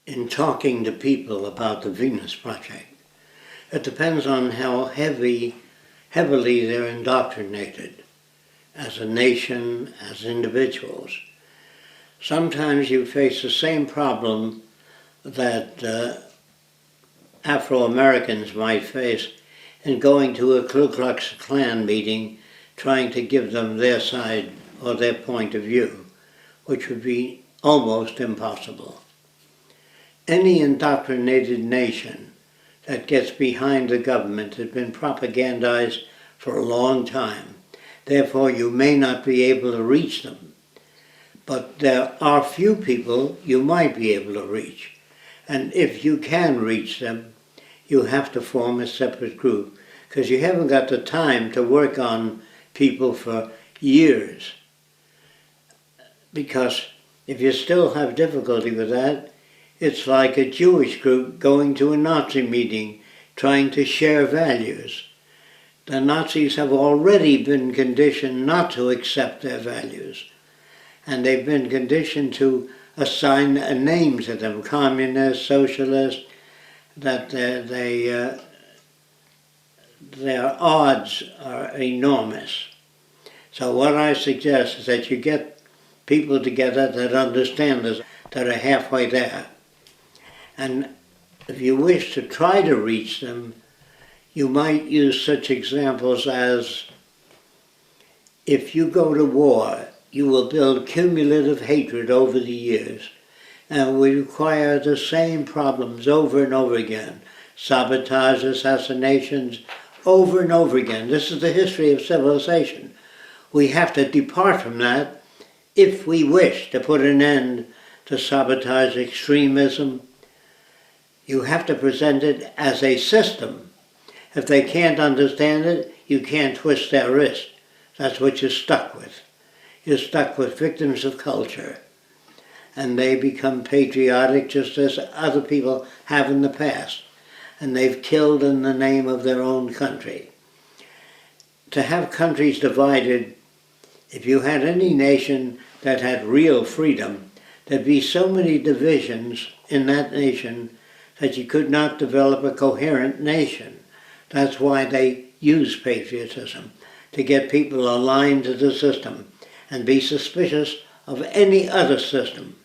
in talking to people about the Venus Project. It depends on how heavily they're indoctrinated as a nation, as individuals. Sometimes you face the same problem that Afro-Americans might face in going to a Ku Klux Klan meeting trying to give them their side or their point of view, which would be almost impossible. Any indoctrinated nation that gets behind the government has been propagandized for a long time. Therefore, you may not be able to reach them. But there are few people you might be able to reach. And if you can reach them, you have to form a separate group, because you haven't got the time to work on people for years. Because if you still have difficulty with that, it's like a Jewish group going to a Nazi meeting trying to share values. The Nazis have already been conditioned not to accept their values. And they've been conditioned to assign a name to them, communist, socialist, that their odds are enormous. So what I suggest is that you get people together that understand this, that are halfway there. And if you wish to try to reach them, you might use such examples as, if you go to war, you will build cumulative hatred over the years, and we require the same problems over and over again. Sabotage, assassinations, over and over again. This is the history of civilization. We have to depart from that if we wish to put an end to sabotage, extremism. You have to present it as a system. If they can't understand it, you can't twist their wrist. That's what you're stuck with. You're stuck with victims of culture. And they become patriotic just as other people have in the past. And they've killed in the name of their own country. To have countries divided, if you had any nation that had real freedom, there'd be so many divisions in that nation that you could not develop a coherent nation. That's why they use patriotism, to get people aligned to the system and be suspicious of any other system.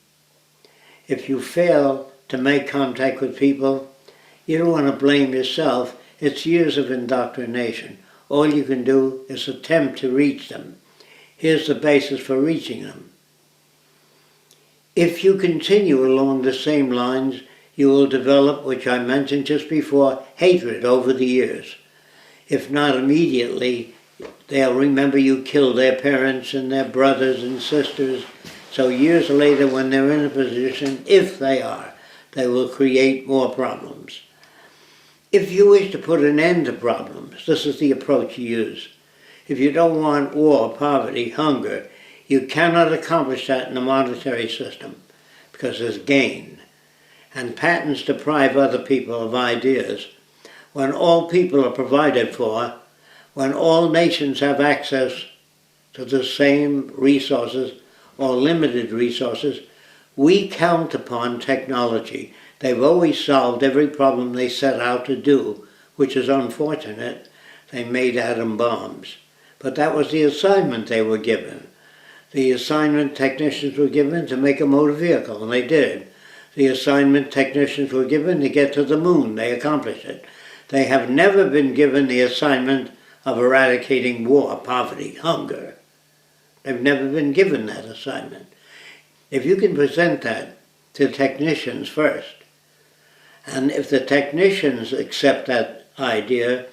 If you fail to make contact with people, you don't want to blame yourself. It's years of indoctrination. All you can do is attempt to reach them. Here's the basis for reaching them. If you continue along the same lines, you will develop, which I mentioned just before, hatred over the years. If not immediately, they'll remember you killed their parents and their brothers and sisters. So years later, when they're in a position, if they are, they will create more problems. If you wish to put an end to problems, this is the approach you use. If you don't want war, poverty, hunger, you cannot accomplish that in the monetary system, because there's gain. And patents deprive other people of ideas. When all people are provided for, when all nations have access to the same resources or limited resources, we count upon technology. They've always solved every problem they set out to do, which is unfortunate. They made atom bombs. But that was the assignment they were given. The assignment technicians were given to make a motor vehicle, and they did. The assignment technicians were given to get to the moon. They accomplished it. They have never been given the assignment of eradicating war, poverty, hunger. They've never been given that assignment. If you can present that to technicians first, and if the technicians accept that idea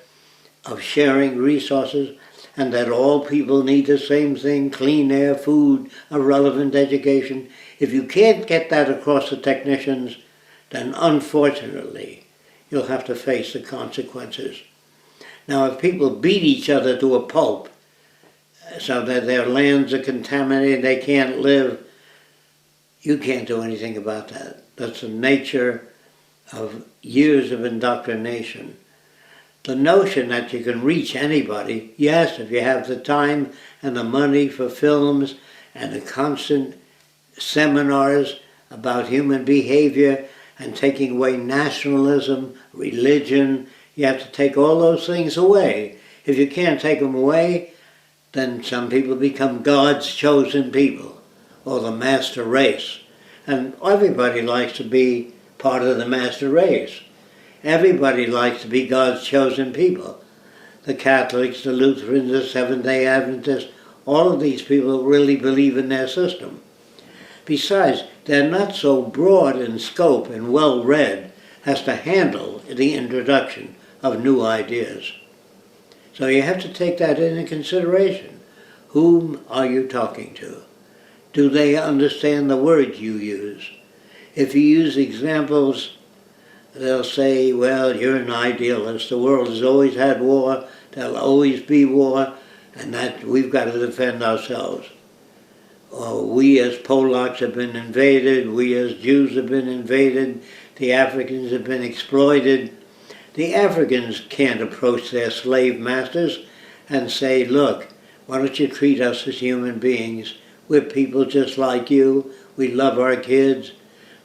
of sharing resources and that all people need the same thing, clean air, food, a relevant education, if you can't get that across the technicians, then unfortunately you'll have to face the consequences. Now, if people beat each other to a pulp so that their lands are contaminated, they can't live, you can't do anything about that. That's the nature of years of indoctrination. The notion that you can reach anybody, yes, if you have the time and the money for films and the constant seminars about human behavior and taking away nationalism, religion. You have to take all those things away. If you can't take them away, then some people become God's chosen people, or the master race. And everybody likes to be part of the master race. Everybody likes to be God's chosen people. The Catholics, the Lutherans, the Seventh-day Adventists, all of these people really believe in their system. Besides, they're not so broad in scope and well-read as to handle the introduction of new ideas. So you have to take that into consideration. Whom are you talking to? Do they understand the words you use? If you use examples, they'll say, well, you're an idealist. The world has always had war. There'll always be war, and that we've got to defend ourselves. Or we as Polacks have been invaded. We as Jews have been invaded. The Africans have been exploited. The Africans can't approach their slave masters and say, look, why don't you treat us as human beings? We're people just like you. We love our kids.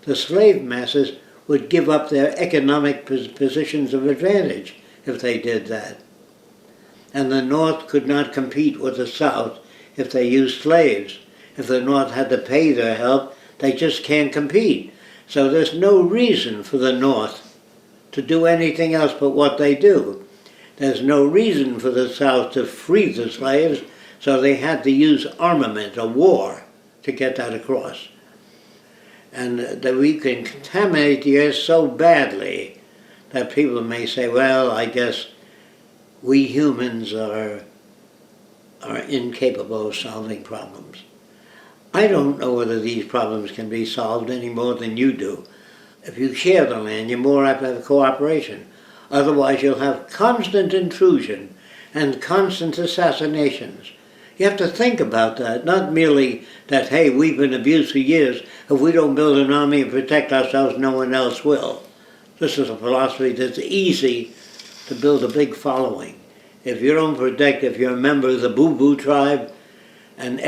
The slave masters would give up their economic positions of advantage if they did that. And the North could not compete with the South if they used slaves. If the North had to pay their help, they just can't compete. So there's no reason for the North to do anything else but what they do. There's no reason for the South to free the slaves, so they had to use armament, a war, to get that across. And that we can contaminate the earth so badly that people may say, well, I guess we humans are incapable of solving problems. I don't know whether these problems can be solved any more than you do. If you share the land, you're more apt to have cooperation. Otherwise, you'll have constant intrusion and constant assassinations. You have to think about that, not merely that, hey, we've been abused for years. If we don't build an army and protect ourselves, no one else will. This is a philosophy that's easy to build a big following. If you don't protect, if you're a member of the Boo-Boo tribe, and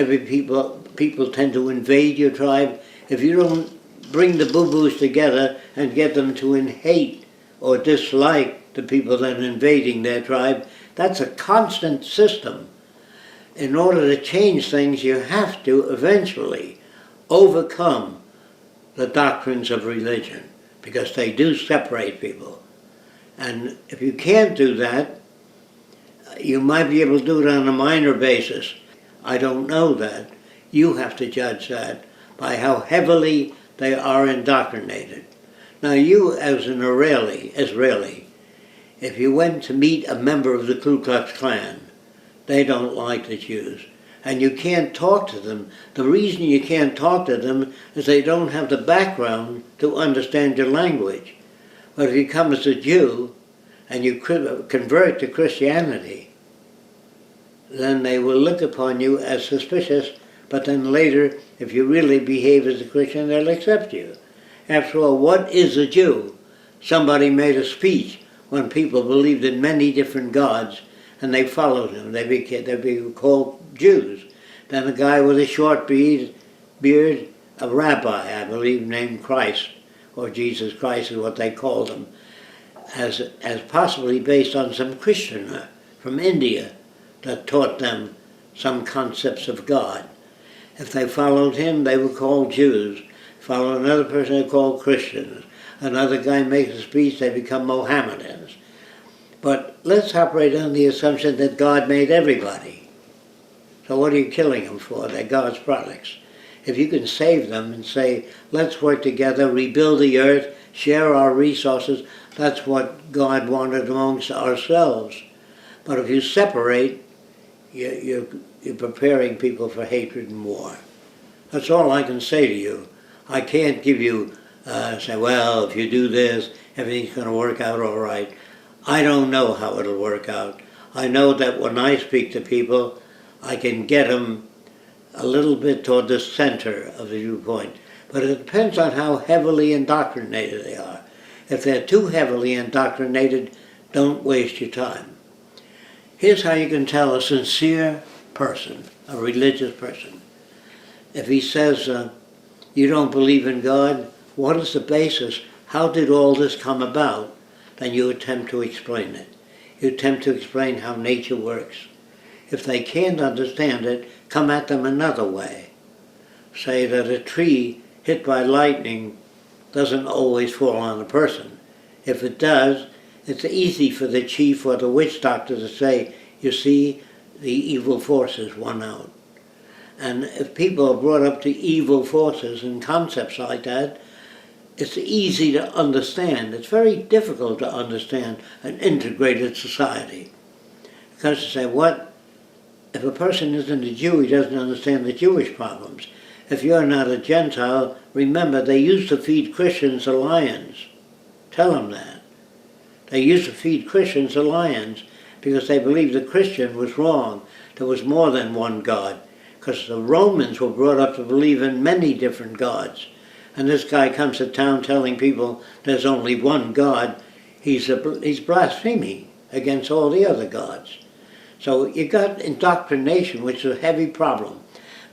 people tend to invade your tribe, if you don't bring the Boo-Boos together and get them to hate or dislike the people that are invading their tribe, that's a constant system. In order to change things, you have to eventually overcome the doctrines of religion, because they do separate people. And if you can't do that, you might be able to do it on a minor basis. I don't know that. You have to judge that by how heavily they are indoctrinated. Now you, as an Israeli, if you went to meet a member of the Ku Klux Klan, they don't like the Jews, and you can't talk to them. The reason you can't talk to them is they don't have the background to understand your language. But if you come as a Jew and you convert to Christianity, then they will look upon you as suspicious, but then later, if you really behave as a Christian, they'll accept you. After all, what is a Jew? Somebody made a speech when people believed in many different gods, and they followed him. They became called Jews. Then a guy with a short beard, a rabbi, I believe, named Christ, or Jesus Christ is what they called him, as possibly based on some Christianer from India that taught them some concepts of God. If they followed him, they were called Jews. Follow another person, they're called Christians. Another guy makes a speech, they become Mohammedans. But let's operate on the assumption that God made everybody. So what are you killing them for? They're God's products. If you can save them and say, let's work together, rebuild the earth, share our resources, that's what God wanted amongst ourselves. But if you separate, you're preparing people for hatred and war. That's all I can say to you. I can't give you, say, well, if you do this, everything's going to work out all right. I don't know how it'll work out. I know that when I speak to people, I can get them a little bit toward the center of the viewpoint. But it depends on how heavily indoctrinated they are. If they're too heavily indoctrinated, don't waste your time. Here's how you can tell a sincere person, a religious person. If he says, you don't believe in God, what is the basis how did all this come about? Then you attempt to explain it. You attempt to explain how nature works. If they can't understand it, come at them another way. Say that a tree hit by lightning doesn't always fall on a person. If it does, it's easy for the chief or the witch doctor to say, you see, the evil forces won out. And if people are brought up to evil forces and concepts like that, it's easy to understand. It's very difficult to understand an integrated society. Because you say, what? If a person isn't a Jew, he doesn't understand the Jewish problems. If you're not a Gentile, remember they used to feed Christians to lions. Tell them that. They used to feed Christians to lions because they believed the Christian was wrong. There was more than one God. Because the Romans were brought up to believe in many different gods. And this guy comes to town telling people there's only one God. He's blaspheming against all the other gods. So you got indoctrination, which is a heavy problem.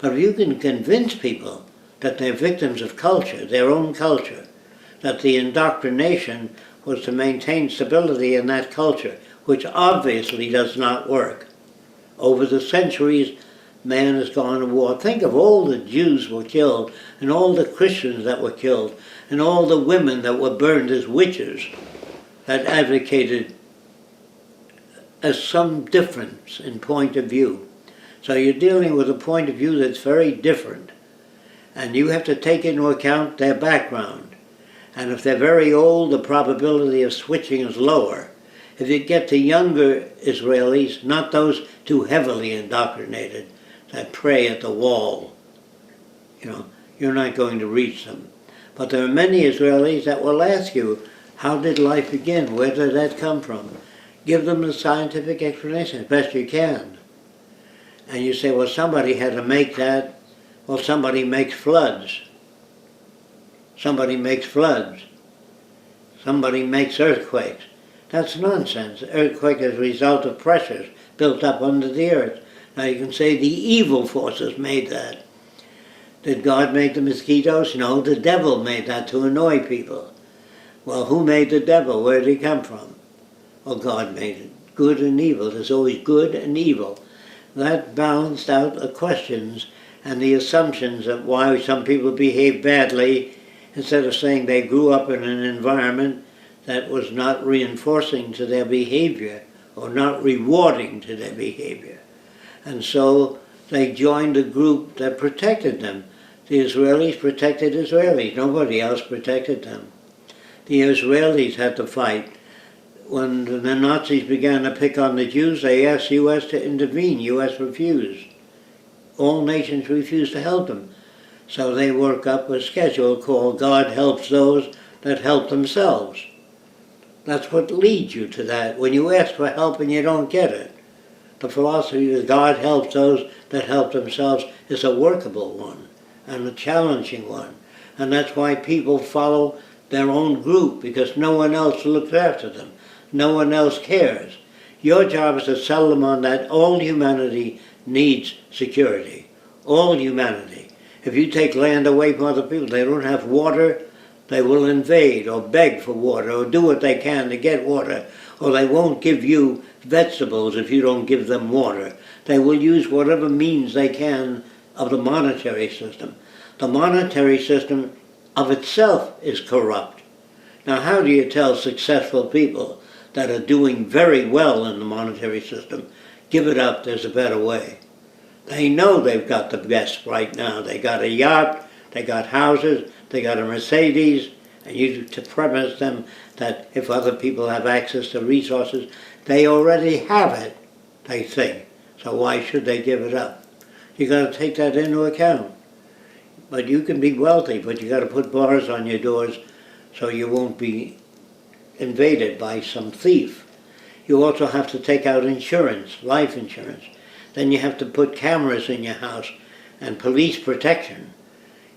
But if you can convince people that they're victims of culture, their own culture, that the indoctrination was to maintain stability in that culture, which obviously does not work. Over the centuries, man has gone to war. Think of all the Jews were killed, and all the Christians that were killed, and all the women that were burned as witches that advocated some difference in point of view. So you're dealing with a point of view that's very different. And you have to take into account their background. And if they're very old, the probability of switching is lower. If you get to younger Israelis, not those too heavily indoctrinated, that pray at the wall, you're not going to reach them. But there are many Israelis that will ask you, how did life begin? Where did that come from? Give them the scientific explanation as best you can. And you say, well, somebody had to make that. Well, somebody makes floods. Somebody makes floods. Somebody makes earthquakes. That's nonsense. Earthquake is a result of pressures built up under the earth. Now you can say the evil forces made that. Did God make the mosquitoes? No, the devil made that to annoy people. Well, who made the devil? Where did he come from? Well, God made it. Good and evil. There's always good and evil. That balanced out the questions and the assumptions of why some people behave badly, instead of saying they grew up in an environment that was not reinforcing to their behavior or not rewarding to their behavior. And so they joined a group that protected them. The Israelis protected Israelis. Nobody else protected them. The Israelis had to fight. When the Nazis began to pick on the Jews, they asked the U.S. to intervene. U.S. refused. All nations refused to help them. So they work up a schedule called God Helps Those That Help Themselves. That's what leads you to that. When you ask for help and you don't get it, the philosophy of God helps those that help themselves is a workable one and a challenging one. And that's why people follow their own group, because no one else looks after them. No one else cares. Your job is to sell them on that all humanity needs security. All humanity. If you take land away from other people, they don't have water, they will invade or beg for water or do what they can to get water, or they won't give you vegetables if you don't give them water. They will use whatever means they can of the monetary system. The monetary system of itself is corrupt. Now, how do you tell successful people that are doing very well in the monetary system, give it up, there's a better way? They know they've got the best right now. They got a yacht, they got houses, they got a Mercedes, and you to premise them that if other people have access to resources, they already have it, they think. So why should they give it up? You got to take that into account. But you can be wealthy, but you got to put bars on your doors so you won't be invaded by some thief. You also have to take out insurance, life insurance. Then you have to put cameras in your house and police protection.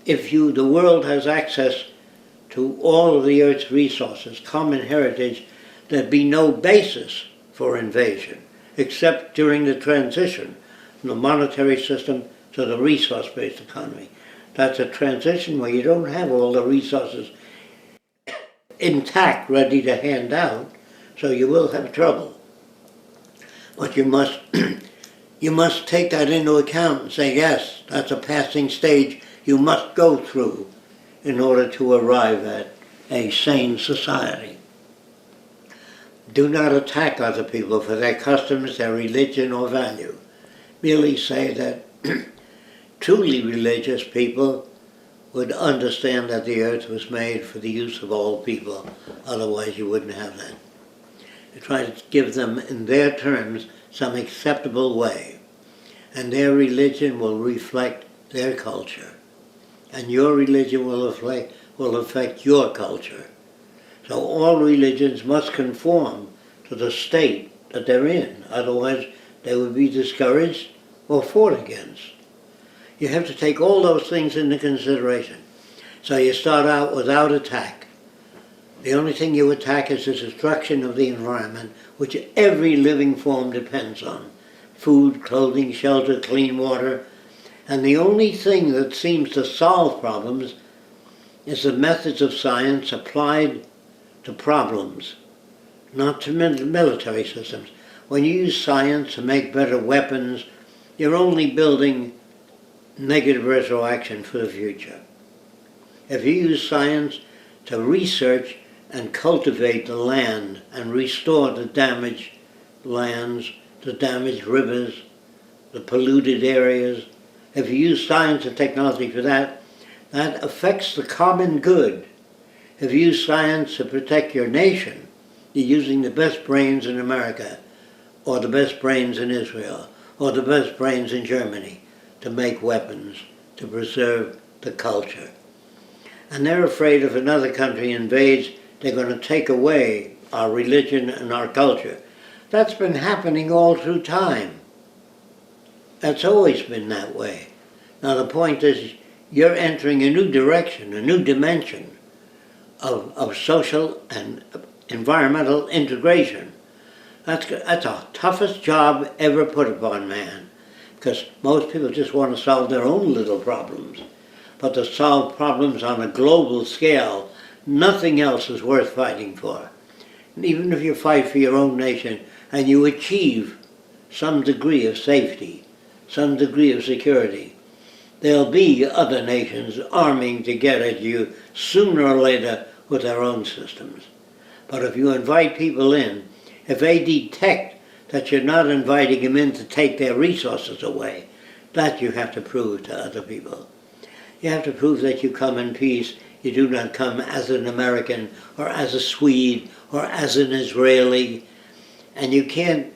If the world has access to all of the Earth's resources, common heritage, there'd be no basis for invasion, except during the transition from the monetary system to the resource-based economy. That's a transition where you don't have all the resources intact, ready to hand out, so you will have trouble. But you must you must take that into account and say, yes, that's a passing stage you must go through in order to arrive at a sane society. Do not attack other people for their customs, their religion, or value. Merely say that truly religious people would understand that the earth was made for the use of all people. Otherwise you wouldn't have that. You try to give them, in their terms, some acceptable way. And their religion will reflect their culture. And your religion will affect your culture. So all religions must conform to the state that they're in. Otherwise they would be discouraged or fought against. You have to take all those things into consideration. So you start out without attack. The only thing you attack is the destruction of the environment, which every living form depends on. Food, clothing, shelter, clean water. And the only thing that seems to solve problems is the methods of science applied to problems, not to military systems. When you use science to make better weapons, you're only building negative retroaction for the future. If you use science to research and cultivate the land and restore the damaged lands, the damaged rivers, the polluted areas, if you use science and technology for that, that affects the common good. If you use science to protect your nation, you're using the best brains in America, or the best brains in Israel, or the best brains in Germany to make weapons, to preserve the culture. And they're afraid if another country invades, they're going to take away our religion and our culture. That's been happening all through time. That's always been that way. Now the point is, you're entering a new direction, a new dimension of social and environmental integration. That's the toughest job ever put upon man, because most people just want to solve their own little problems. But to solve problems on a global scale, nothing else is worth fighting for. And even if you fight for your own nation and you achieve some degree of safety, some degree of security, there'll be other nations arming to get at you sooner or later with their own systems. But if you invite people in, if they detect that you're not inviting them in to take their resources away, that you have to prove to other people. You have to prove that you come in peace. You do not come as an American or as a Swede or as an Israeli. And you can't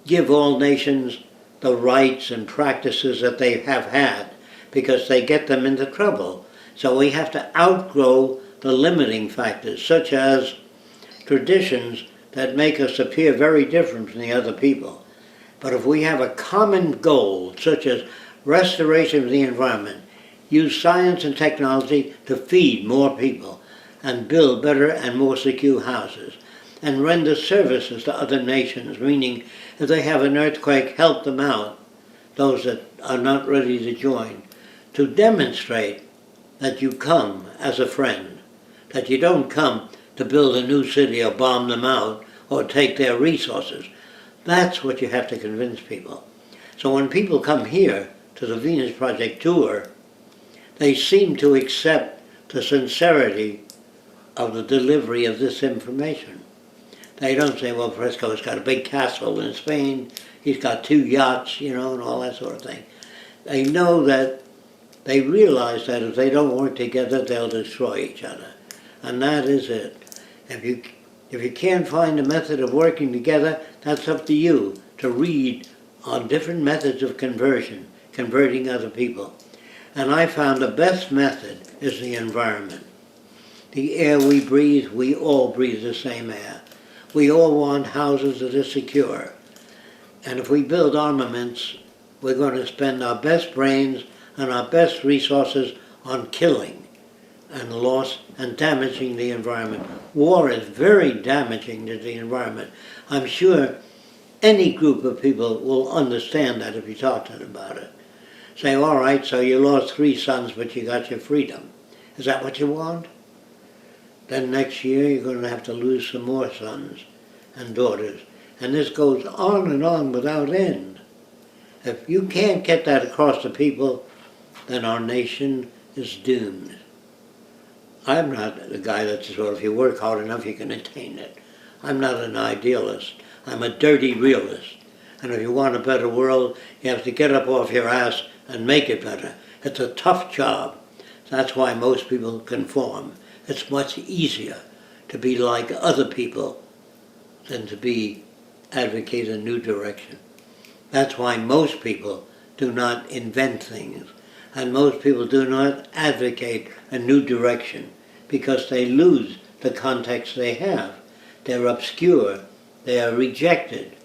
give all nations the rights and practices that they have had, because they get them into trouble. So we have to outgrow the limiting factors, such as traditions that make us appear very different from the other people. But if we have a common goal, such as restoration of the environment, use science and technology to feed more people and build better and more secure houses, and render services to other nations, meaning if they have an earthquake, help them out, those that are not ready to join, to demonstrate that you come as a friend, that you don't come to build a new city or bomb them out or take their resources. That's what you have to convince people. So when people come here to the Venus Project tour, they seem to accept the sincerity of the delivery of this information. They don't say, well, Fresco's got a big castle in Spain, he's got 2 yachts, you know, and all that sort of thing. They know that, they realize that if they don't work together, they'll destroy each other. And that is it. If you can't find a method of working together, that's up to you to read on different methods of converting other people. And I found the best method is the environment. The air we breathe, we all breathe the same air. We all want houses that are secure. And if we build armaments, we're going to spend our best brains and our best resources on killing and loss and damaging the environment. War is very damaging to the environment. I'm sure any group of people will understand that if you talk to them about it. Say, all right, so you lost 3 sons, but you got your freedom. Is that what you want? Then next year you're going to have to lose some more sons and daughters. And this goes on and on without end. If you can't get that across to people, then our nation is doomed. I'm not the guy that says, well, if you work hard enough, you can attain it. I'm not an idealist. I'm a dirty realist. And if you want a better world, you have to get up off your ass and make it better. It's a tough job. That's why most people conform. It's much easier to be like other people than to advocate a new direction. That's why most people do not invent things. And most people do not advocate a new direction because they lose the context they have. They're obscure. They are rejected.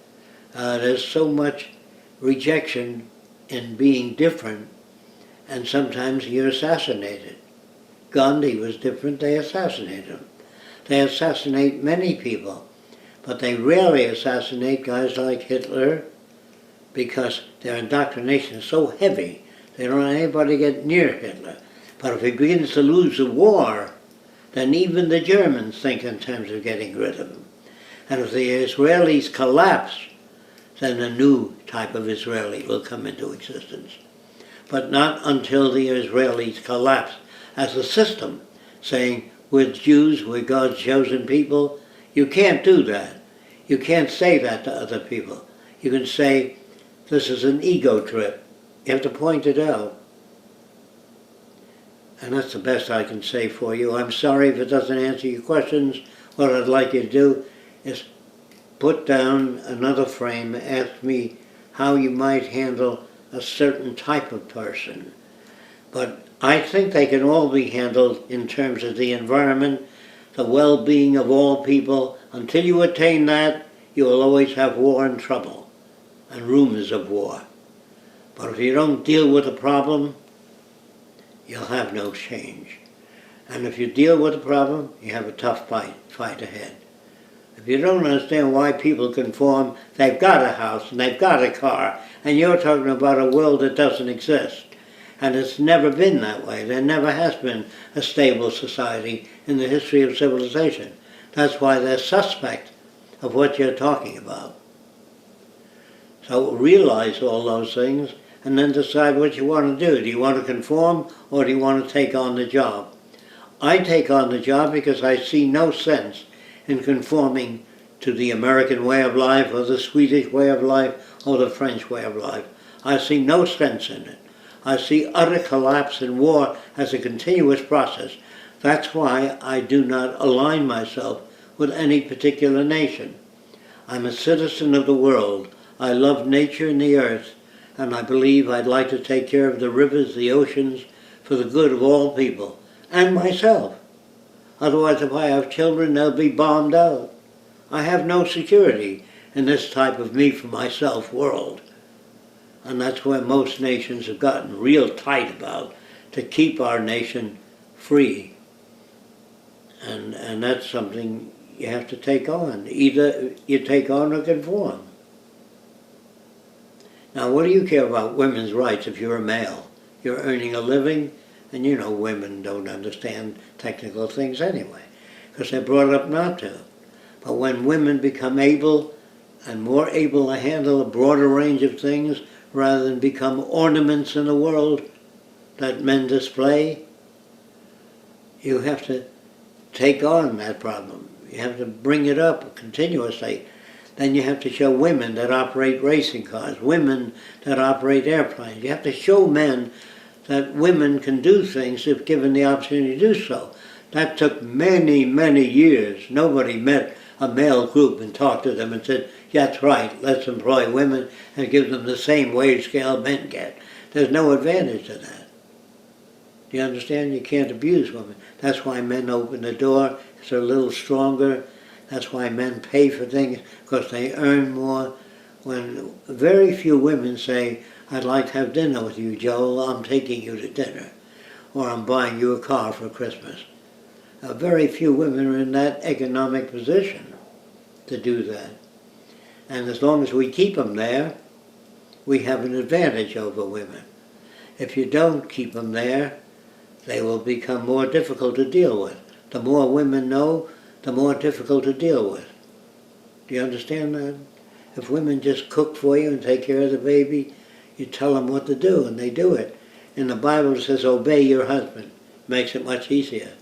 There's so much rejection in being different, and sometimes you're assassinated. Gandhi was different, they assassinated him. They assassinate many people, but they rarely assassinate guys like Hitler because their indoctrination is so heavy, they don't want anybody to get near Hitler. But if he begins to lose the war, then even the Germans think in terms of getting rid of him. And if the Israelis collapse, then a new type of Israeli will come into existence. But not until the Israelis collapse as a system, saying, we're Jews, we're God's chosen people. You can't do that. You can't say that to other people. You can say, this is an ego trip. You have to point it out. And that's the best I can say for you. I'm sorry if it doesn't answer your questions. What I'd like you to do is put down another frame, ask me how you might handle a certain type of person. But I think they can all be handled in terms of the environment, the well-being of all people. Until you attain that, you will always have war and trouble and rumors of war. But if you don't deal with the problem, you'll have no change. And if you deal with the problem, you have a tough fight ahead. If you don't understand why people conform, they've got a house and they've got a car, and you're talking about a world that doesn't exist. And it's never been that way. There never has been a stable society in the history of civilization. That's why they're suspect of what you're talking about. So realize all those things and then decide what you want to do. Do you want to conform or do you want to take on the job? I take on the job because I see no sense in conforming to the American way of life or the Swedish way of life or the French way of life. I see no sense in it. I see utter collapse and war as a continuous process. That's why I do not align myself with any particular nation. I'm a citizen of the world. I love nature and the earth, and I believe I'd like to take care of the rivers, the oceans, for the good of all people, and myself. Otherwise, if I have children, they'll be bombed out. I have no security in this type of me for myself world. And that's where most nations have gotten real tight about, to keep our nation free. And that's something you have to take on. Either you take on or conform. Now, what do you care about women's rights if you're a male? You're earning a living, and you know women don't understand technical things anyway, because they're brought up not to. But when women become able and more able to handle a broader range of things, rather than become ornaments in the world that men display, you have to take on that problem. You have to bring it up continuously. Then you have to show women that operate racing cars, women that operate airplanes. You have to show men that women can do things if given the opportunity to do so. That took many, many years. Nobody met a male group and talked to them and said, that's right, let's employ women and give them the same wage scale men get. There's no advantage to that. Do you understand? You can't abuse women. That's why men open the door, because they're a little stronger. That's why men pay for things, because they earn more. When very few women say, I'd like to have dinner with you, Joel, I'm taking you to dinner, or I'm buying you a car for Christmas. Very few women are in that economic position to do that. And as long as we keep them there, we have an advantage over women. If you don't keep them there, they will become more difficult to deal with. The more women know, the more difficult to deal with. Do you understand that? If women just cook for you and take care of the baby, you tell them what to do and they do it. In the Bible it says, obey your husband. Makes it much easier.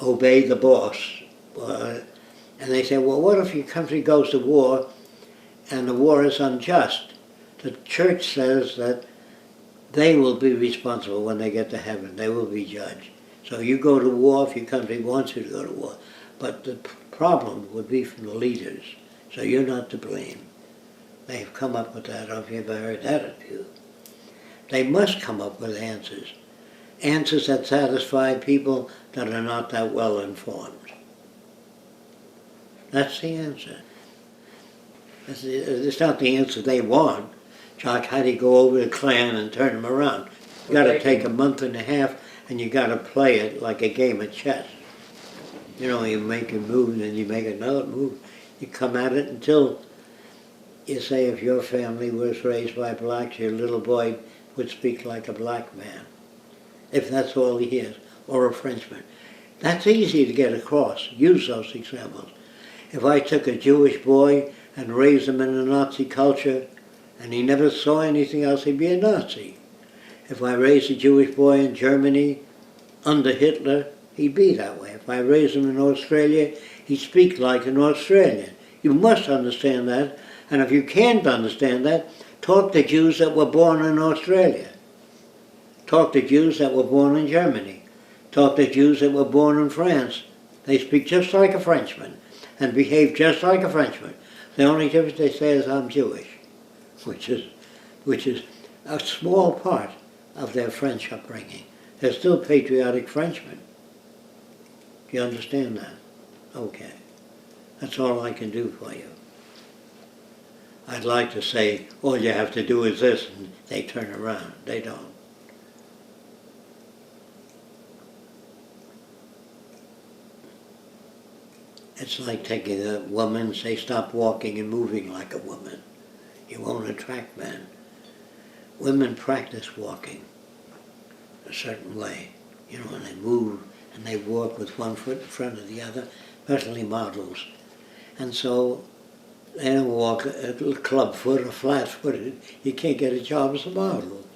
Obey the boss. And they say, well, what if your country goes to war and the war is unjust? The church says that they will be responsible when they get to heaven. They will be judged. So you go to war if your country wants you to go to war. But the problem would be from the leaders. So you're not to blame. They've come up with that, if you've ever heard that view. They must come up with answers. Answers that satisfy people that are not that well informed. That's the answer. It's not the answer they want. Like, how do you go over the Klan and turn them around? You got to take a month and a half and you got to play it like a game of chess. You know, you make a move and then you make another move. You come at it until you say, if your family was raised by blacks, your little boy would speak like a black man, if that's all he is, or a Frenchman. That's easy to get across. Use those examples. If I took a Jewish boy and raised him in a Nazi culture, and he never saw anything else, he'd be a Nazi. If I raised a Jewish boy in Germany under Hitler, he'd be that way. If I raised him in Australia, he'd speak like an Australian. You must understand that, and if you can't understand that, talk to Jews that were born in Australia. Talk to Jews that were born in Germany. Talk to Jews that were born in France. They speak just like a Frenchman and behave just like a Frenchman. The only difference they say is, I'm Jewish, which is a small part of their French upbringing. They're still patriotic Frenchmen. Do you understand that? Okay. That's all I can do for you. I'd like to say, all you have to do is this, and they turn around. They don't. It's like taking a woman and say, stop walking and moving like a woman. You won't attract men. Women practice walking a certain way. You know, when they move and they walk with one foot in front of the other, especially models. And so they don't walk a club foot or flat footed. You can't get a job as a model.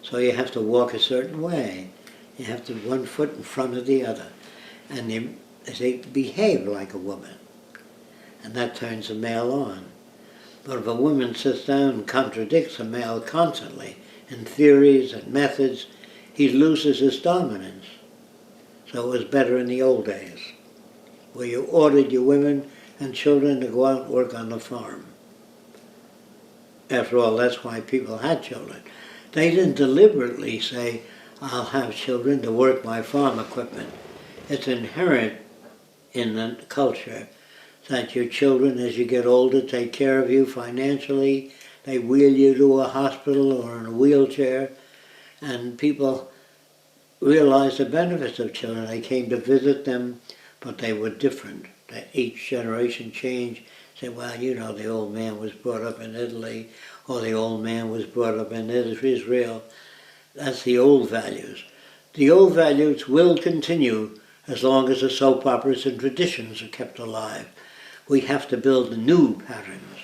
So you have to walk a certain way. You have to one foot in front of the other. And they behave like a woman. And that turns a male on. But if a woman sits down and contradicts a male constantly in theories and methods, he loses his dominance. So it was better in the old days, where you ordered your women and children to go out and work on the farm. After all, that's why people had children. They didn't deliberately say, I'll have children to work my farm equipment. It's inherent in the culture that your children, as you get older, take care of you financially. They wheel you to a hospital or in a wheelchair, and people realized the benefits of children. They came to visit them, but they were different. Each generation changed. Say, well, you know, the old man was brought up in Italy, or the old man was brought up in Israel. That's the old values. The old values will continue as long as the soap operas and traditions are kept alive. We have to build new patterns,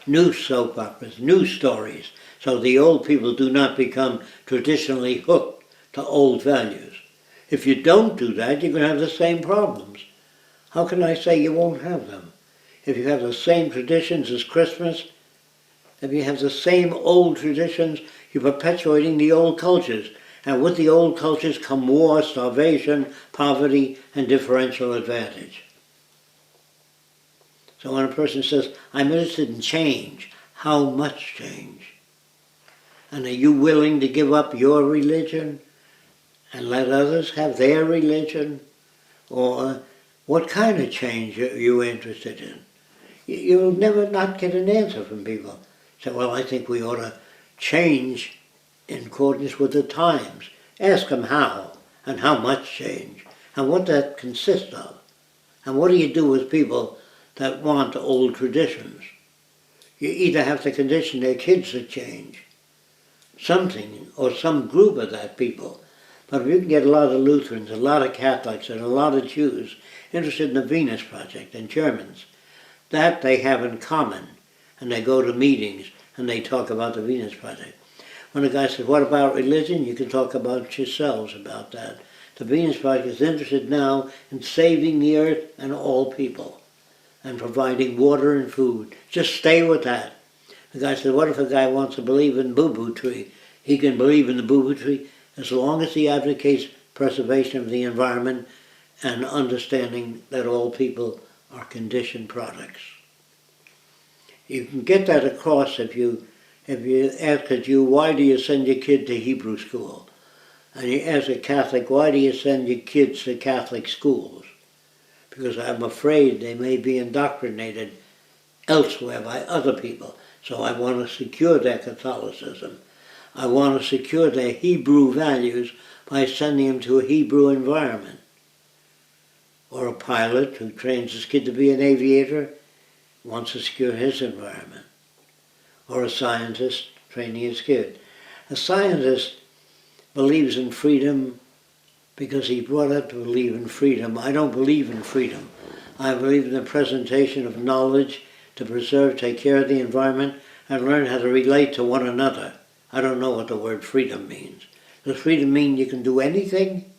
new soap operas, new stories, so the old people do not become traditionally hooked to old values. If you don't do that, you're going to have the same problems. How can I say you won't have them? If you have the same traditions as Christmas, if you have the same old traditions, you're perpetuating the old cultures. And with the old cultures come war, starvation, poverty, and differential advantage. So when a person says, I'm interested in change, how much change? And are you willing to give up your religion and let others have their religion? Or what kind of change are you interested in? You'll never not get an answer from people. Say, well, I think we ought to change in accordance with the times. Ask them how, and how much change, and what that consists of. And what do you do with people that want old traditions? You either have to condition their kids to change something, or some group of that people. But if you can get a lot of Lutherans, a lot of Catholics, and a lot of Jews interested in the Venus Project, and Germans, that they have in common, and they go to meetings and they talk about the Venus Project. When a guy says, what about religion? You can talk about yourselves about that. The Venus Project is interested now in saving the earth and all people and providing water and food. Just stay with that. The guy said, what if a guy wants to believe in Boo-Boo Tree? He can believe in the Boo-Boo Tree as long as he advocates preservation of the environment and understanding that all people are conditioned products. You can get that across if you ask a Jew, why do you send your kid to Hebrew school? And you ask a Catholic, why do you send your kids to Catholic schools? Because I'm afraid they may be indoctrinated elsewhere by other people. So I want to secure their Catholicism. I want to secure their Hebrew values by sending them to a Hebrew environment. Or a pilot who trains his kid to be an aviator wants to secure his environment. Or a scientist training his kid. A scientist believes in freedom because he's brought up to believe in freedom. I don't believe in freedom. I believe in the presentation of knowledge to preserve, take care of the environment, and learn how to relate to one another. I don't know what the word freedom means. Does freedom mean you can do anything?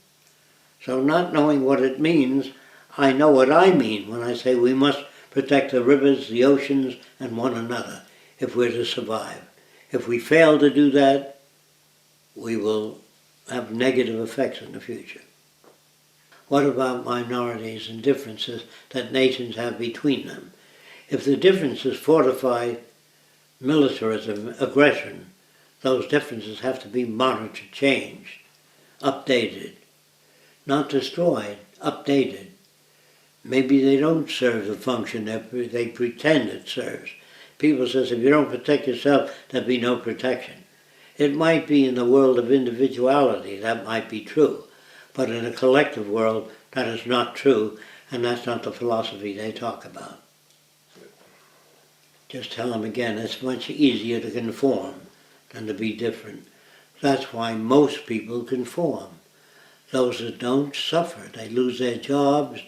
So not knowing what it means, I know what I mean when I say we must protect the rivers, the oceans, and one another if we're to survive. If we fail to do that, we will have negative effects in the future. What about minorities and differences that nations have between them? If the differences fortify militarism, aggression, those differences have to be monitored, changed, updated. Not destroyed, updated. Maybe they don't serve the function that they pretend it serves. People says if you don't protect yourself, there'll be no protection. It might be in the world of individuality, that might be true. But in a collective world, that is not true, and that's not the philosophy they talk about. Just tell them again, it's much easier to conform than to be different. That's why most people conform. Those that don't suffer. They lose their jobs,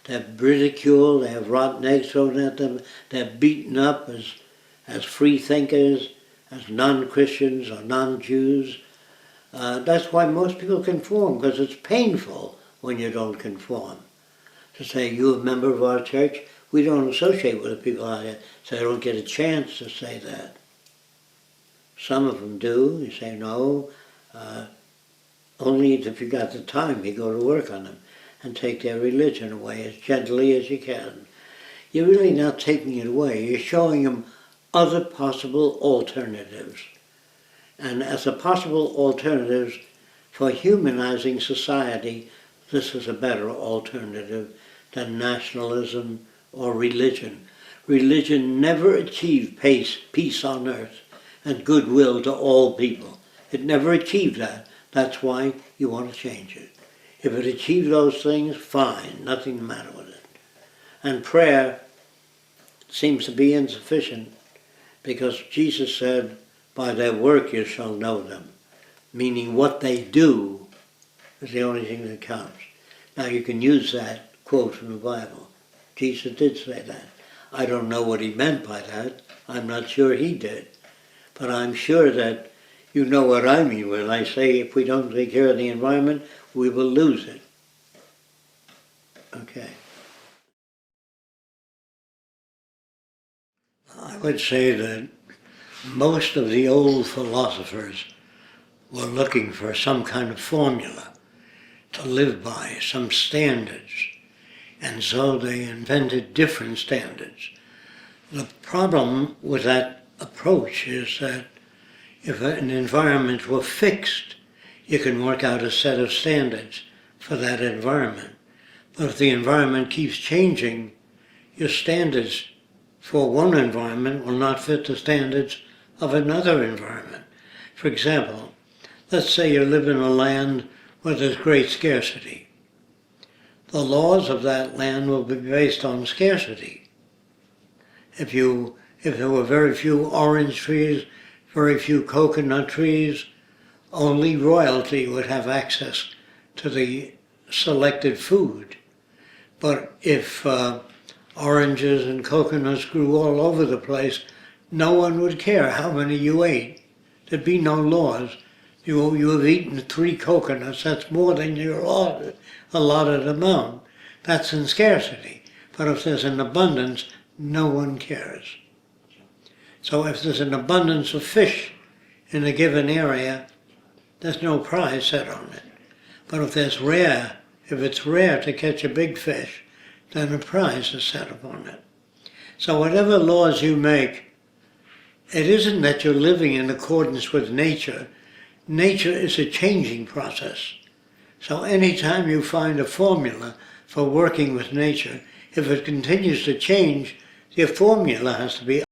they're ridiculed, they have rotten eggs thrown at them, they're beaten up as free thinkers, as non-Christians or non-Jews. That's why most people conform, because it's painful when you don't conform. To say, you're a member of our church, we don't associate with the people out here, so they don't get a chance to say that. Some of them do. You say, no, only if you got the time, you go to work on them and take their religion away as gently as you can. You're really not taking it away. You're showing them other possible alternatives. And as a possible alternatives for humanizing society, this is a better alternative than nationalism or religion. Religion never achieved peace on earth and goodwill to all people. It never achieved that. That's why you want to change it. If it achieved those things, fine, nothing the matter with it. And prayer seems to be insufficient because Jesus said, by their work you shall know them. Meaning what they do is the only thing that counts. Now you can use that quote from the Bible. Jesus did say that. I don't know what he meant by that. I'm not sure he did. But I'm sure that you know what I mean when I say if we don't take care of the environment, we will lose it. Okay. I would say that most of the old philosophers were looking for some kind of formula to live by, some standards. And so they invented different standards. The problem with that approach is that if an environment were fixed, you can work out a set of standards for that environment. But if the environment keeps changing, your standards for one environment will not fit the standards of another environment. For example, let's say you live in a land where there's great scarcity. The laws of that land will be based on scarcity. If there were very few orange trees, very few coconut trees, only royalty would have access to the selected food. But if oranges and coconuts grew all over the place, no one would care how many you ate. There'd be no laws. You have eaten 3 coconuts, that's more than your allotted amount. That's in scarcity. But if there's an abundance, no one cares. So if there's an abundance of fish in a given area, there's no price set on it. But if it's rare to catch a big fish, then a price is set upon it. So whatever laws you make, it isn't that you're living in accordance with nature. Nature is a changing process. So anytime you find a formula for working with nature, if it continues to change, the formula has to be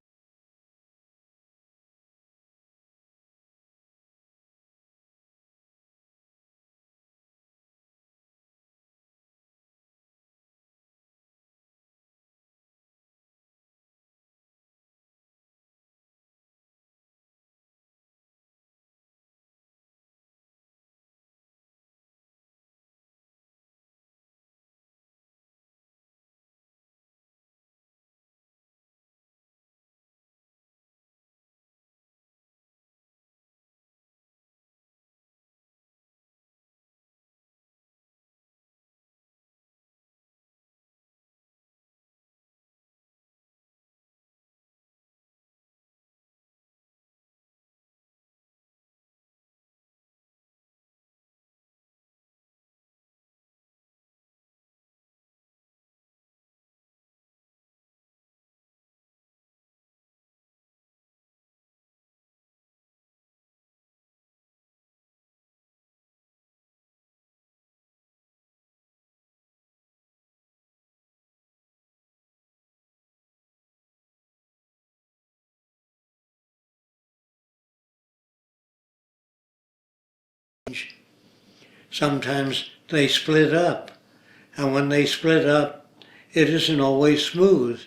sometimes they split up. And when they split up, it isn't always smooth.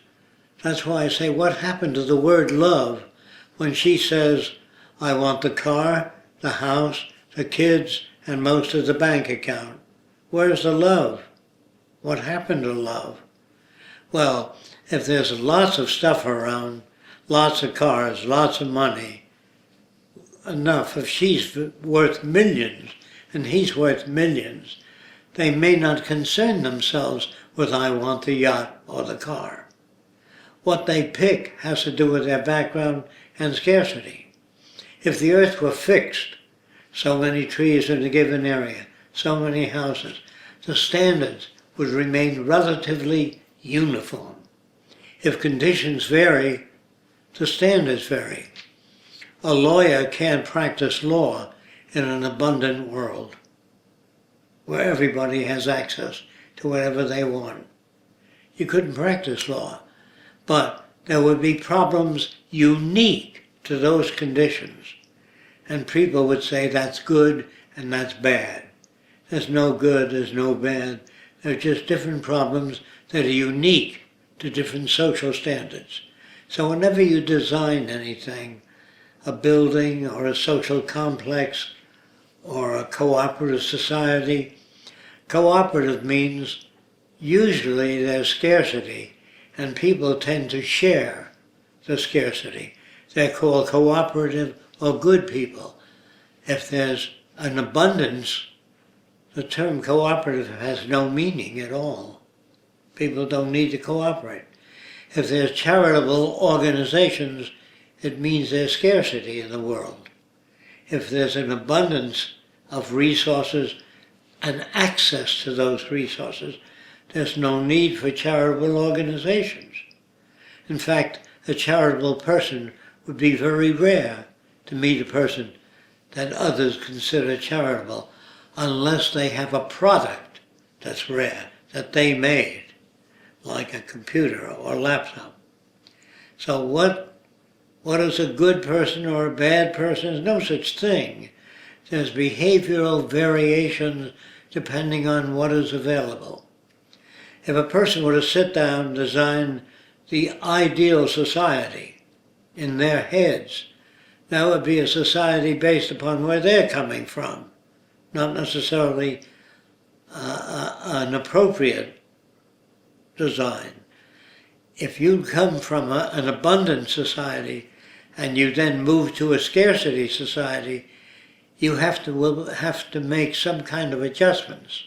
That's why I say, what happened to the word love when she says, I want the car, the house, the kids, and most of the bank account? Where's the love? What happened to love? Well, if there's lots of stuff around, lots of cars, lots of money, enough. If she's worth millions and he's worth millions, they may not concern themselves with I want the yacht or the car. What they pick has to do with their background and scarcity. If the earth were fixed, so many trees in a given area, so many houses, the standards would remain relatively uniform. If conditions vary, the standards vary. A lawyer can't practice law in an abundant world where everybody has access to whatever they want. You couldn't practice law, but there would be problems unique to those conditions. And people would say that's good and that's bad. There's no good, there's no bad. They're just different problems that are unique to different social standards. So whenever you design anything, a building or a social complex or a cooperative society, cooperative means usually there's scarcity and people tend to share the scarcity. They're called cooperative or good people. If there's an abundance, the term cooperative has no meaning at all. People don't need to cooperate. If there's charitable organizations, it means there's scarcity in the world. If there's an abundance of resources and access to those resources, there's no need for charitable organizations. In fact, a charitable person would be very rare to meet a person that others consider charitable, unless they have a product that's rare, that they made, like a computer or a laptop. So what is a good person or a bad person? There's no such thing. There's behavioral variations depending on what is available. If a person were to sit down and design the ideal society in their heads, That would be a society based upon where they're coming from, not necessarily an appropriate design. If you come from an abundant society and you then move to a scarcity society, you will have to make some kind of adjustments.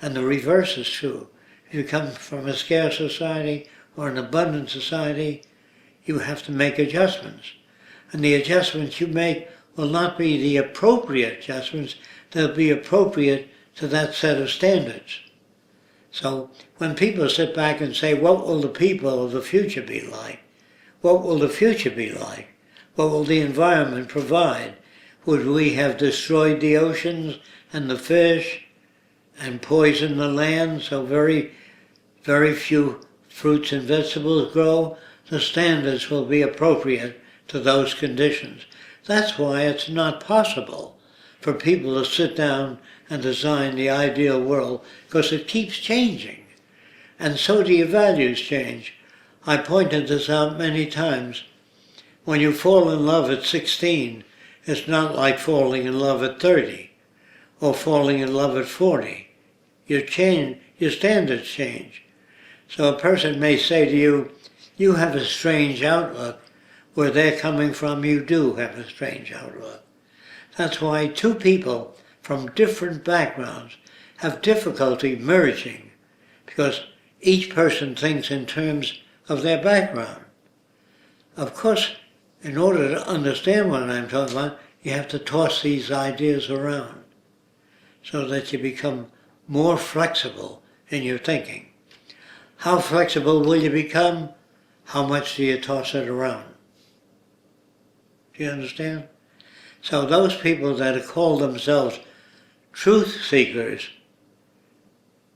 And the reverse is true. If you come from a scarce society or an abundant society, you have to make adjustments. And the adjustments you make will not be the appropriate adjustments, they'll be appropriate to that set of standards. So when people sit back and say, what will the people of the future be like? What will the future be like? What will the environment provide? Would we have destroyed the oceans and the fish and poisoned the land so very, very few fruits and vegetables grow? The standards will be appropriate to those conditions. That's why it's not possible for people to sit down and design the ideal world, because it keeps changing. And so do your values change. I pointed this out many times. When you fall in love at 16, it's not like falling in love at 30 or falling in love at 40. Your standards change. So a person may say to you, you have a strange outlook. Where they're coming from, you do have a strange outlook. That's why two people from different backgrounds have difficulty merging, because each person thinks in terms of their background. Of course, in order to understand what I'm talking about, you have to toss these ideas around so that you become more flexible in your thinking. How flexible will you become? How much do you toss it around? Do you understand? So those people that call themselves truth seekers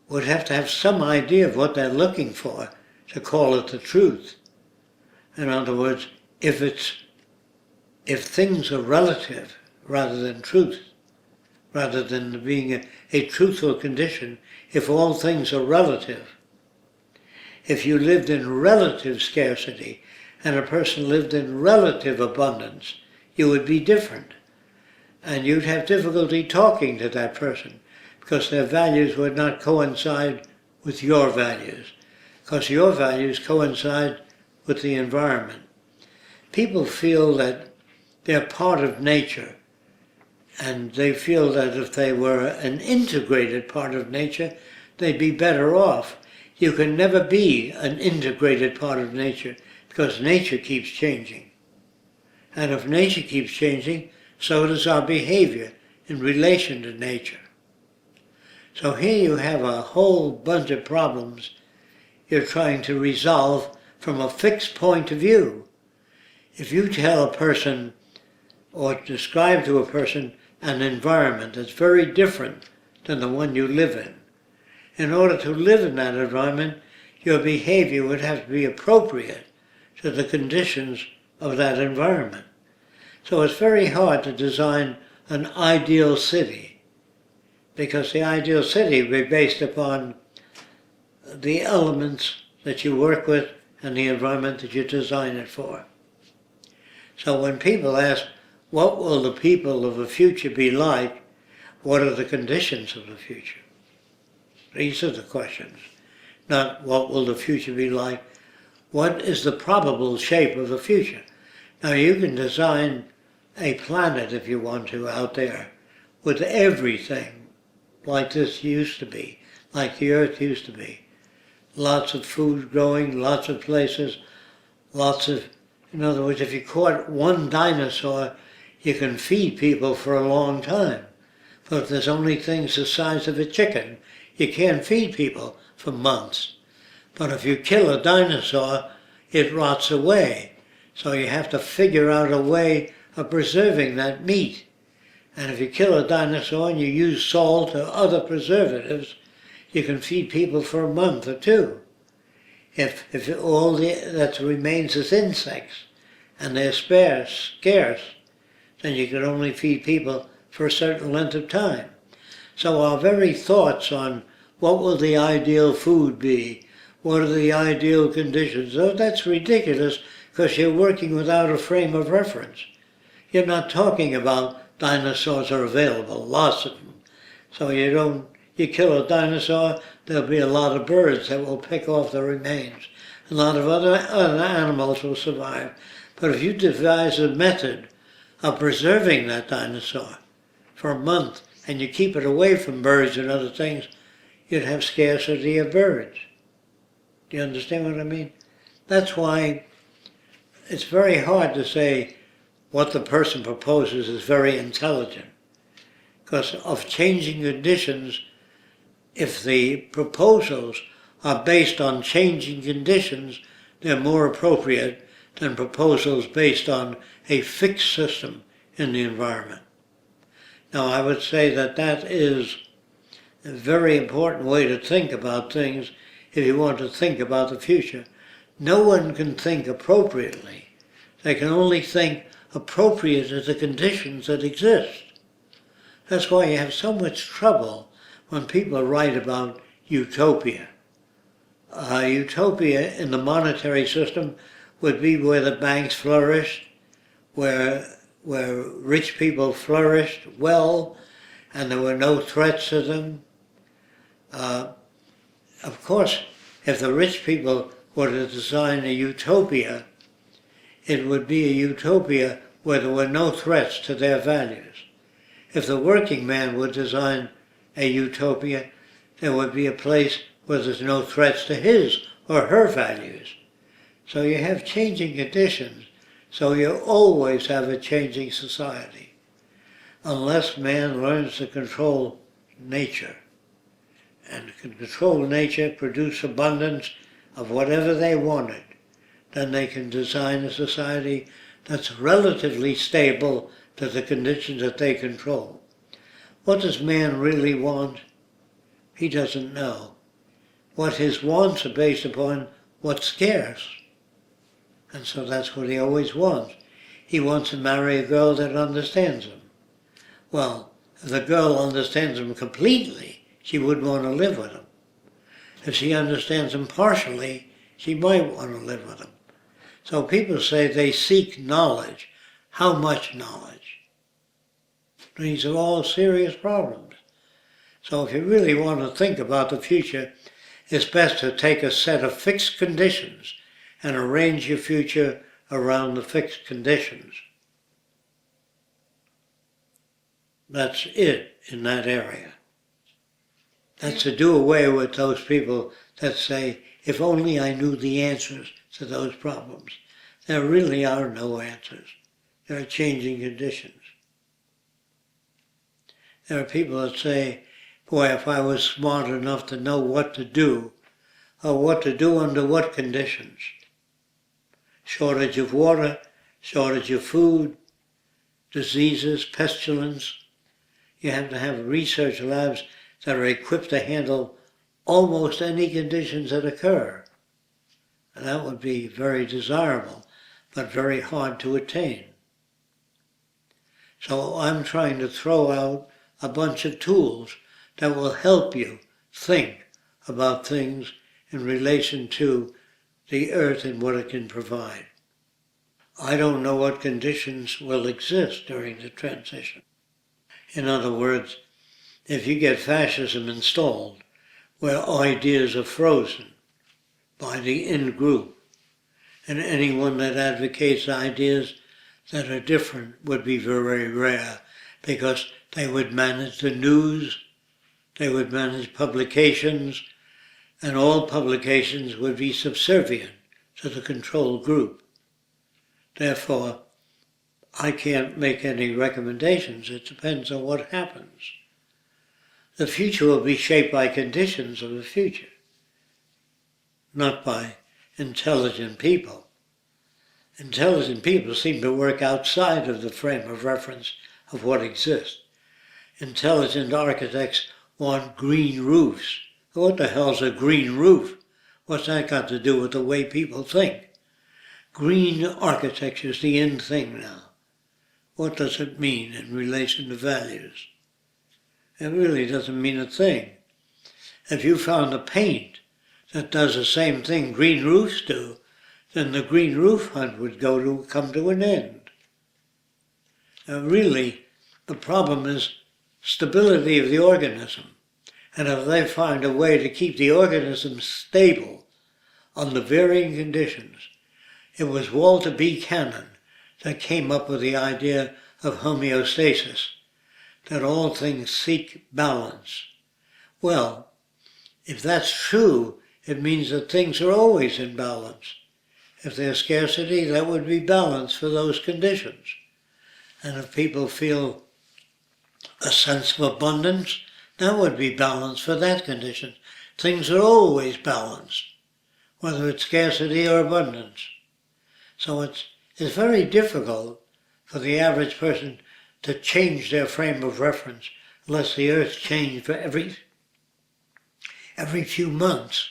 would have to have some idea of what they're looking for to call it the truth. In other words, if things are relative rather than truth, rather than being a truthful condition, if all things are relative. If you lived in relative scarcity and a person lived in relative abundance, you would be different. And you'd have difficulty talking to that person because their values would not coincide with your values, because your values coincide with the environment. People feel that they're part of nature, and they feel that if they were an integrated part of nature, they'd be better off. You can never be an integrated part of nature because nature keeps changing. And if nature keeps changing, so does our behavior in relation to nature. So here you have a whole bunch of problems you're trying to resolve from a fixed point of view. If you tell a person or describe to a person an environment that's very different than the one you live in order to live in that environment, your behavior would have to be appropriate to the conditions of that environment. So it's very hard to design an ideal city, because the ideal city will be based upon the elements that you work with and the environment that you design it for. So when people ask, what will the people of the future be like? What are the conditions of the future? These are the questions. Not what will the future be like? What is the probable shape of the future? Now you can design a planet, if you want to, out there with everything like this used to be, like the Earth used to be. Lots of food growing, lots of places, in other words, if you caught one dinosaur, you can feed people for a long time. But if there's only things the size of a chicken, you can't feed people for months. But if you kill a dinosaur, it rots away. So you have to figure out a way of preserving that meat. And if you kill a dinosaur and you use salt or other preservatives, you can feed people for a month or two. If all that remains is insects, and they're scarce, then you can only feed people for a certain length of time. So our very thoughts on what will the ideal food be, what are the ideal conditions, oh, that's ridiculous, because you're working without a frame of reference. you're not talking about dinosaurs are available, lots of them. So you kill a dinosaur, there'll be a lot of birds that will pick off the remains. A lot of other animals will survive. But if you devise a method of preserving that dinosaur for a month and you keep it away from birds and other things, you'd have scarcity of birds. Do you understand what I mean? That's why it's very hard to say what the person proposes is very intelligent. Because of changing conditions, if the proposals are based on changing conditions, they're more appropriate than proposals based on a fixed system in the environment. Now, I would say that that is a very important way to think about things if you want to think about the future. No one can think appropriately. They can only think appropriate to the conditions that exist. That's why you have so much trouble when people write about utopia. Utopia in the monetary system would be where the banks flourished, where rich people flourished well, and there were no threats to them. Of course, if the rich people were to design a utopia, it would be a utopia where there were no threats to their values. If the working man would design a utopia, there would be a place where there's no threats to his or her values. So you have changing conditions, so you always have a changing society. Unless man learns to control nature, and can control nature, produce abundance of whatever they wanted, then they can design a society that's relatively stable to the conditions that they control. What does man really want? He doesn't know. What his wants are based upon what's scarce. And so that's what he always wants. He wants to marry a girl that understands him. Well, if the girl understands him completely, she wouldn't want to live with him. If she understands him partially, she might want to live with him. So people say they seek knowledge. How much knowledge? These are all serious problems. So if you really want to think about the future, it's best to take a set of fixed conditions and arrange your future around the fixed conditions. That's it in that area. That's to do away with those people that say, if only I knew the answers to those problems. There really are no answers. There are changing conditions. There are people that say, boy, if I was smart enough to know what to do, or what to do under what conditions. Shortage of water, shortage of food, diseases, pestilence. You have to have research labs that are equipped to handle almost any conditions that occur. And that would be very desirable, but very hard to attain. So I'm trying to throw out a bunch of tools that will help you think about things in relation to the earth and what it can provide. I don't know what conditions will exist during the transition. In other words, if you get fascism installed, where ideas are frozen by the in-group, and anyone that advocates ideas that are different would be very rare, because they would manage the news, they would manage publications, and all publications would be subservient to the control group. Therefore, I can't make any recommendations. It depends on what happens. The future will be shaped by conditions of the future, not by intelligent people. Intelligent people seem to work outside of the frame of reference of what exists. Intelligent architects want green roofs. What the hell's a green roof? What's that got to do with the way people think? Green architecture is the in thing now. What does it mean in relation to values? It really doesn't mean a thing. If you found a paint that does the same thing green roofs do, then the green roof hunt would come to an end. Really, the problem is stability of the organism. And if they find a way to keep the organism stable under varying conditions, it was Walter Buchanan that came up with the idea of homeostasis, that all things seek balance. Well, if that's true, it means that things are always in balance. If there's scarcity, that would be balance for those conditions. And if people feel a sense of abundance, that would be balance for that condition. Things are always balanced, whether it's scarcity or abundance. So it's very difficult for the average person to change their frame of reference unless the earth changed for every few months.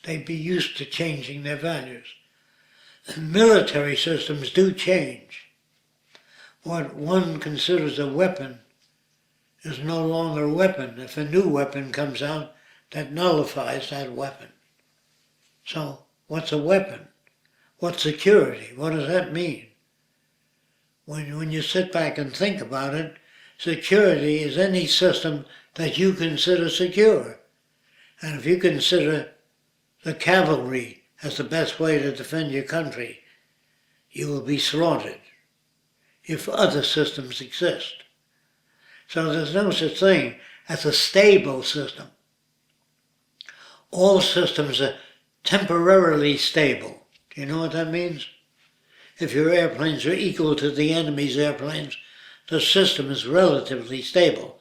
They'd be used to changing their values. And military systems do change. What one considers a weapon is no longer a weapon. If a new weapon comes out, that nullifies that weapon. So, what's a weapon? What's security? What does that mean? When you sit back and think about it, security is any system that you consider secure. And if you consider the cavalry as the best way to defend your country, you will be slaughtered if other systems exist. So there's no such thing as a stable system. All systems are temporarily stable. Do you know what that means? If your airplanes are equal to the enemy's airplanes, the system is relatively stable.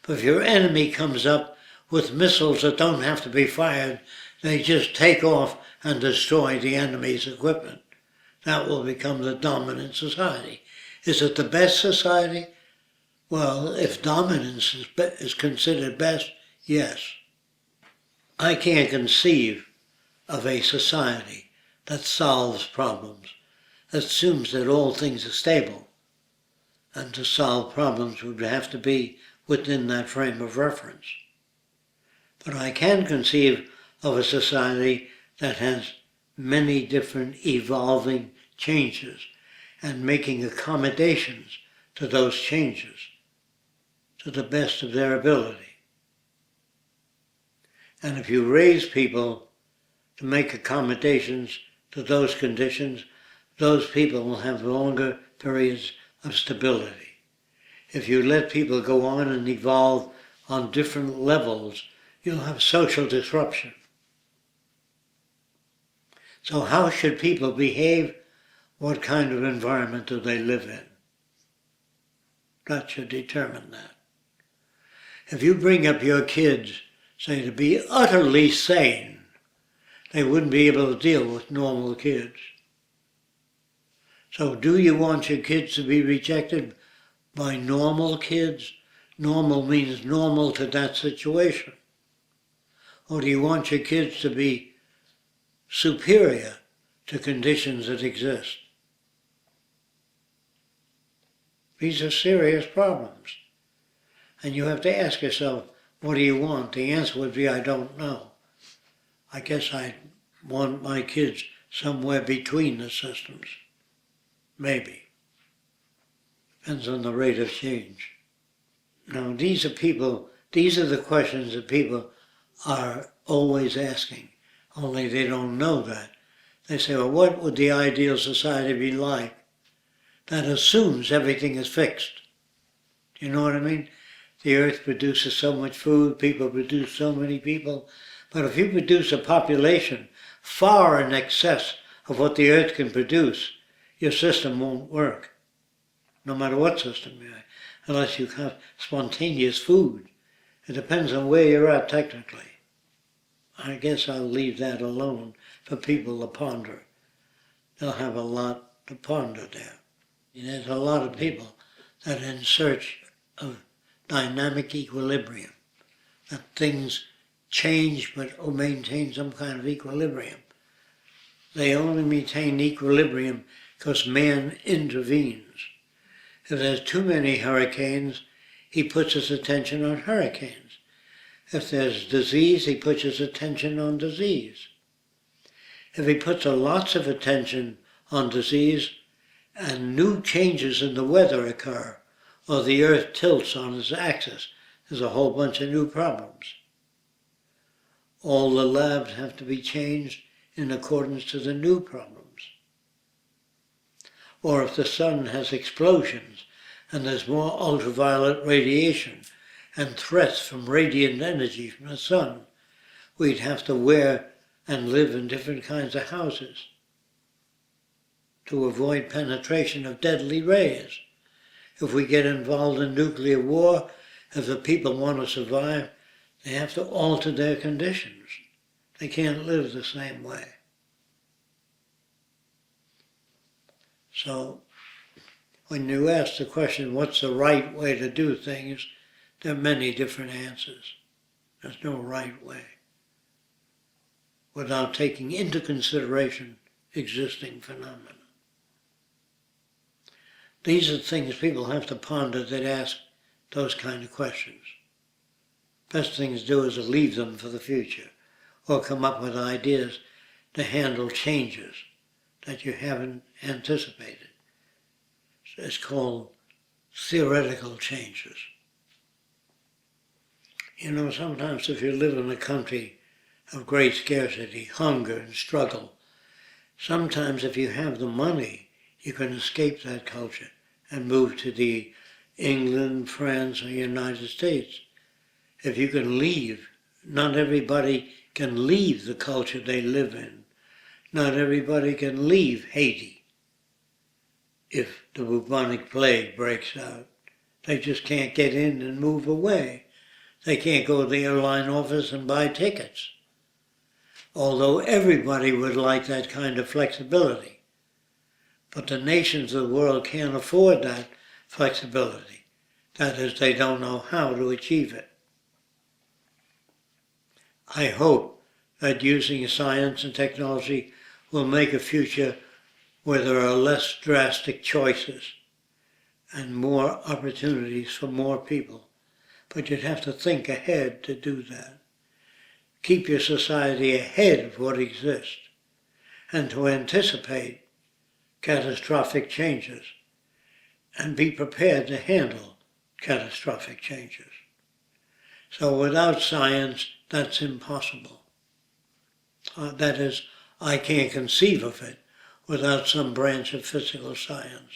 But if your enemy comes up with missiles that don't have to be fired, they just take off and destroy the enemy's equipment. That will become the dominant society. Is it the best society? Well, if dominance is considered best, yes. I can't conceive of a society that solves problems, assumes that all things are stable, and to solve problems would have to be within that frame of reference. But I can conceive of a society that has many different evolving changes and making accommodations to those changes to the best of their ability. And if you raise people to make accommodations to those conditions, those people will have longer periods of stability. If you let people go on and evolve on different levels, you'll have social disruption. So how should people behave? What kind of environment do they live in? That should determine that. If you bring up your kids, say, to be utterly sane, they wouldn't be able to deal with normal kids. So do you want your kids to be rejected by normal kids? Normal means normal to that situation. Or do you want your kids to be superior to conditions that exist? These are serious problems. And you have to ask yourself, what do you want? The answer would be, I don't know. I guess I want my kids somewhere between the systems. Maybe. Depends on the rate of change. Now, these are the questions that people are always asking, only they don't know that. They say, well, what would the ideal society be like? That assumes everything is fixed. Do you know what I mean? The earth produces so much food, people produce so many people. But if you produce a population far in excess of what the earth can produce, your system won't work. No matter what system you have, unless you have spontaneous food. It depends on where you're at technically. I guess I'll leave that alone for people to ponder. They'll have a lot to ponder there. There's a lot of people that are in search of dynamic equilibrium, that things change but maintain some kind of equilibrium. They only maintain equilibrium because man intervenes. If there's too many hurricanes, he puts his attention on hurricanes. If there's disease, he puts his attention on disease. If he puts lots of attention on disease and new changes in the weather occur, or the Earth tilts on its axis, there's a whole bunch of new problems. All the labs have to be changed in accordance to the new problems. Or if the sun has explosions and there's more ultraviolet radiation and threats from radiant energy from the sun, we'd have to wear and live in different kinds of houses to avoid penetration of deadly rays. If we get involved in nuclear war, if the people want to survive, they have to alter their conditions. They can't live the same way. So, when you ask the question, what's the right way to do things, there are many different answers. There's no right way, without taking into consideration existing phenomena. These are things people have to ponder that ask those kind of questions. Best thing to do is to leave them for the future, or come up with ideas to handle changes that you haven't anticipated. It's called theoretical changes. You know, sometimes if you live in a country of great scarcity, hunger and struggle, sometimes if you have the money, you can escape that culture and move to the England, France, or United States. If you can leave, not everybody can leave the culture they live in. Not everybody can leave Haiti if the bubonic plague breaks out. They just can't get in and move away. They can't go to the airline office and buy tickets. Although everybody would like that kind of flexibility. But the nations of the world can't afford that flexibility. That is, they don't know how to achieve it. I hope that using science and technology will make a future where there are less drastic choices and more opportunities for more people. But you'd have to think ahead to do that. Keep your society ahead of what exists and to anticipate catastrophic changes and be prepared to handle catastrophic changes. So without science, that's impossible. That is, I can't conceive of it without some branch of physical science.